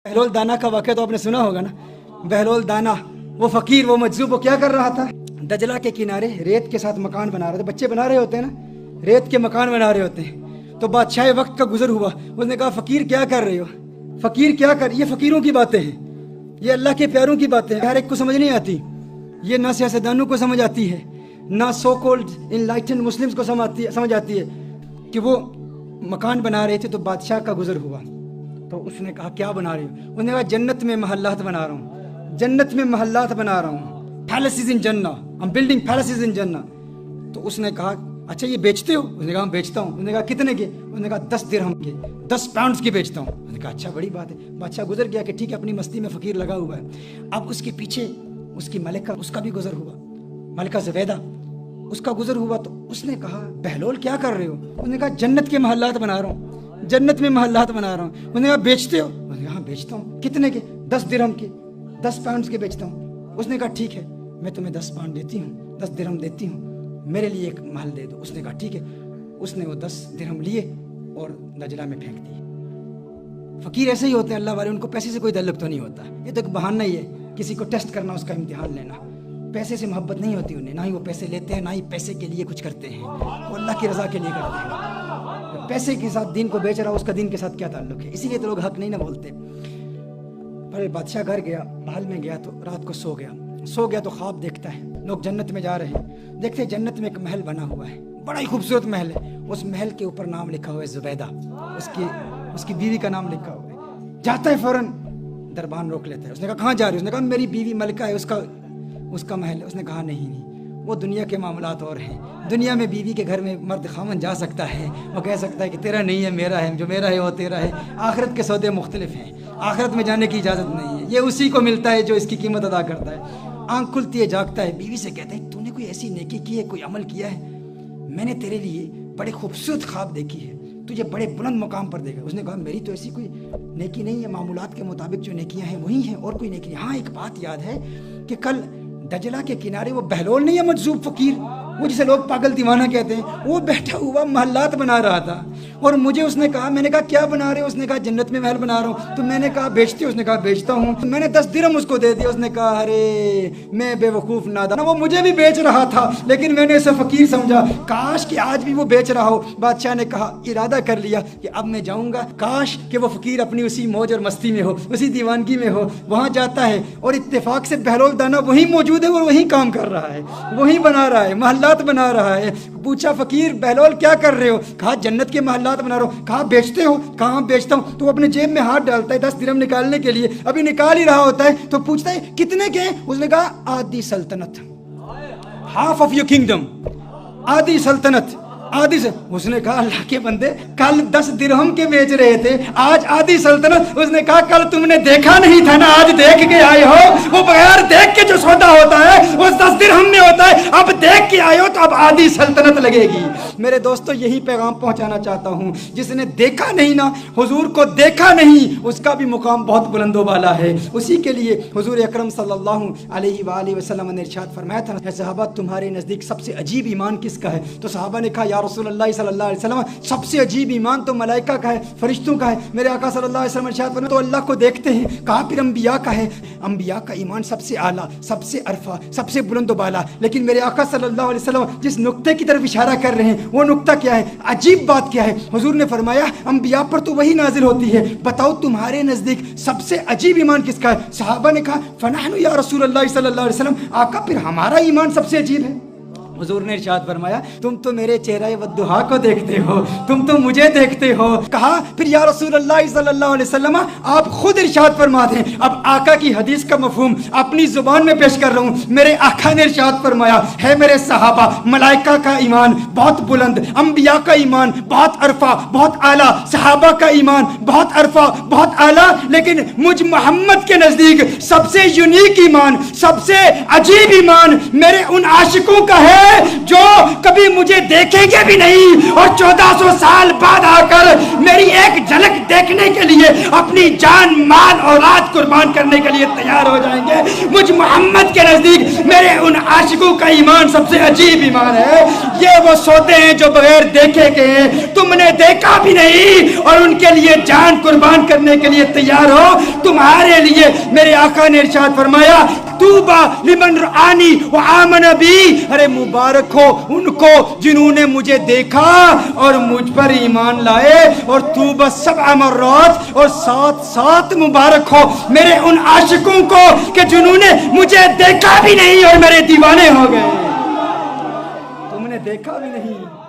बहलोल दाना का वाक़या तो आपने सुना होगा ना। बहलोल दाना, वो फ़कीर, वो मजज़ूब, वो क्या कर रहा था? दजला के किनारे रेत के साथ मकान बना रहे थे। बच्चे बना रहे होते हैं ना, रेत के मकान बना रहे होते हैं। तो बादशाह वक्त का गुजर हुआ, उसने कहा फ़कीर क्या कर रहे हो? फ़कीर क्या कर, ये फ़कीरों की बातें हैं, ये अल्लाह के प्यारों की बातें हैं, हर एक को समझ नहीं आती। ये ना सियासतदानों को समझ आती है, ना सो कॉल्ड इनलाइटेंड मुस्लिम्स को समझ आती है कि वो मकान बना रहे थे। तो बादशाह का गुजर हुआ, तो उसने कहा क्या बना रहे हो? उसने कहा जन्नत में महल्लात बना रहा हूँ, जन्नत में महल्लात बना रहा हूँ, पैलेसेस इन जन्ना, आई एम बिल्डिंग पैलेसेस इन जन्ना। तो उसने कहा अच्छा ये बेचते हो? उसने कहा बेचता हूँ। उसने कहा कितने के? उसने कहा 10 दिरहम के, 10 पाउंड्स के बेचता हूँ। उसने कहा अच्छा बड़ी बात है। बादशाह गुजर गया कि ठीक है, अपनी मस्ती में फ़कीर लगा हुआ है। अब उसके पीछे उसकी मलिका, उसका भी गुजर हुआ, मलिका ज़ुबैदा, उसका गुजर हुआ। तो उसने कहा बहलोल क्या कर रहे हो? उसने कहा जन्नत के महल्लात बना रहा हूँ, जन्नत में महल्लात बना रहा हूँ। उसने कहा बेचते हो? उसने कहा हाँ बेचता हूँ। कितने के? 10 दिरहम के, 10 पाउंड्स के बेचता हूँ। उसने कहा ठीक है, मैं तुम्हें 10 पाउंड देती हूँ, 10 दिरहम देती हूँ, मेरे लिए एक महल दे दो। उसने कहा ठीक है। उसने वो 10 दिरहम लिए और दजला में फेंक दिए। फ़कीर ऐसे ही होते हैं अल्लाह वाले, उनको पैसे से कोई ताल्लुक तो नहीं होता। ये तो एक बहाना ही है, किसी को टेस्ट करना, उसका इम्तिहान लेना। पैसे से मोहब्बत नहीं होती उन्हें, ना ही वो पैसे लेते हैं, ना ही पैसे के लिए कुछ करते हैं। वो अल्लाह की रज़ा के लिए करते हैं। पैसे के साथ दीन को बेच रहा, उसका दीन के साथ क्या ताल्लुक है? इसीलिए तो लोग हक नहीं ना बोलते। पर बादशाह घर गया, महल में गया, तो रात को सो गया तो ख्वाब देखता है, लोग जन्नत में जा रहे हैं, देखते हैं जन्नत में एक महल बना हुआ है, बड़ा ही खूबसूरत महल है। उस महल के ऊपर नाम लिखा हुआ है ज़ुबैदा, उसकी बीवी का नाम लिखा हुआ है। जाता है फौरन, दरबान रोक लेता है। उसने कहा कहाँ जा रही हो? उसने कहा मेरी बीवी मलिका है, उसका महल है। उसने कहा नहीं, वो दुनिया के मामलात और हैं। दुनिया में बीवी के घर में मर्द खामन जा सकता है, वो कह सकता है कि तेरा नहीं है मेरा है, जो मेरा है वो तेरा है। आखिरत के सौदे मुख्तलिफ हैं, आखिरत में जाने की इजाज़त नहीं है। ये उसी को मिलता है जो इसकी कीमत अदा करता है। आँख खुलती है, जागता है, बीवी से कहता है तूने कोई ऐसी नेकी की है, कोई अमल किया है? मैंने तेरे लिए बड़े खूबसूरत ख्वाब देखी है, तुझे बड़े बुलंद मुकाम पर देखा। उसने कहा मेरी तो ऐसी कोई नेकी नहीं है, मामूलात के मुताबिक जो नेकियां हैं वही हैं, और कोई नेकी नहीं। हाँ एक बात याद है कि कल दजला के किनारे वो बहलोल नहीं है, मजजूब फ़कीर, वो जिसे लोग पागल दीवाना कहते हैं, वो बैठा हुआ महल्लात बना रहा था। और मुझे उसने कहा, मैंने कहा क्या बना रहे हो? उसने कहा जन्नत में महल बना रहा हूँ। तो मैंने कहा बेचते हो? उसने कहा बेचता हूँ। तो मैंने 10 दिरहम उसको दे दिया। उसने कहा अरे मैं बेवकूफ़ नादान, वो मुझे भी बेच रहा था लेकिन मैंने इसे फ़कीर समझा, काश कि आज भी वो बेच रहा हो। बादशाह ने कहा, इरादा कर लिया कि अब मैं जाऊँगा, काश कि वो फ़कीर अपनी उसी मौज और मस्ती में हो, उसी दीवानगी में हो। वहाँ जाता है और इत्तेफाक से बहलोल दाना वहीं मौजूद है, वो वहीं काम कर रहा है, वहीं बना रहा है, महल्लात बना रहा है। पूछा फ़कीर बहलोल क्या कर रहे हो? कहा जन्नत के महल्लात बना रहा हूँ। कहा बेचते हो? कहाँ बेचता हूँ। तो वो अपने जेब में हाथ डालता है 10 दिरहम निकालने के लिए, अभी निकाल ही रहा होता है तो पूछता है कितने के? उसने कहा आधी सल्तनत, हाफ ऑफ योर किंगडम, आधी सल्तनत, आधी से। उसने कहा अल्लाह के बंदे कल 10 दिरहम के बेच रहे थे, आज आधी सल्तनत। उसने कहा कल तुमने देखा नहीं था ना, आज देख के आए हो। वो बगैर देख के जो सौदा होता है वो 10 दिरहम में होता है, अब देख के आए हो तो अब आधी सल्तनत लगेगी। मेरे दोस्तों यही पैगाम पहुंचाना चाहता हूं, जिसने देखा नहीं ना, हुजूर को देखा नहीं, उसका भी मुकाम बहुत बुलंदो वाला है। उसी के लिए हुजूर अकरम सल्लल्लाहु अलैहि वसल्लम ने इरशाद फरमाया था, सहाबा तुम्हारे नज़दीक सबसे अजीब ईमान किसका है? तो सहाबा ने कहा या रसूलुल्लाह सल्लल्लाहु अलैहि वसल्लम सबसे अजीब ईमान तो मलाइका का है, फरिश्तों का है। मेरे आका सल्लल्लाहु अलैहि वसल्लम इरशाद फरमाते तो अल्लाह को देखते हैं। कहा फिर अंबिया का है, अंबिया का ईमान सबसे आला, सबसे अरफा, सबसे बुलंद बाला। लेकिन मेरे आका सल्लल्लाहु अलैहि वसल्लम जिस नुक्ते की तरफ इशारा कर रहे हैं वो नुक्ता क्या है? अजीब बात क्या है? हुजूर ने फरमाया अंबिया पर तो वही नाजिल होती है, बताओ तुम्हारे नजदीक सबसे अजीब ईमान किसका है? सहाबा ने कहा फनहनु या रसूलल्लाह सल्लल्लाहु अलैहि वसल्लम, आका फिर हमारा ईमान सबसे अजीब है। हुजूर ने इरशाद फरमाया तुम तो मेरे चेहरे वद्दुहा को देखते हो, तुम तो मुझे देखते हो। कहा फिर या रसूलल्लाह सल्लल्लाहु अलैहि वसल्लम आप खुद इरशाद फरमा दें। अब आका की हदीस का मफहूम अपनी जुबान में पेश कर रहा हूँ। मेरे आका ने इरशाद फरमाया है मेरे सहाबा, मलाइका का ईमान बहुत बुलंद, अंबिया का ईमान बहुत अरफा, बहुत आला, सहाबा का ईमान बहुत अरफा, बहुत आला, लेकिन मुझ मोहम्मद के नजदीक सबसे यूनिक ईमान, सबसे अजीब ईमान मेरे उन आशिकों का है جو کبھی مجھے دیکھیں گے بھی نہیں اور 1400 سال بعد آ کر میری ایک جھلک دیکھنے کے لیے اپنی جان مال اولاد قربان کرنے کے لیے تیار ہو جائیں گے. مجھ محمد کے نزدیک میرے ان عاشقوں کا ایمان سب سے عجیب ایمان ہے. یہ وہ سوتے ہیں جو بغیر دیکھے کے ہیں, تم نے دیکھا بھی نہیں اور ان کے لیے جان قربان کرنے کے لیے تیار ہو. تمہارے لیے میرے آقا نے ارشاد فرمایا توبہ لمن رآنی وآمن بی, ارے مبارک ہو ان کو جنہوں نے مجھے دیکھا اور مجھ پر ایمان لائے. اور توبہ 7 مرات, اور 7 مبارک ہو میرے ان عاشقوں کو کہ جنہوں نے مجھے دیکھا بھی نہیں اور میرے دیوانے ہو گئے. تم نے دیکھا بھی نہیں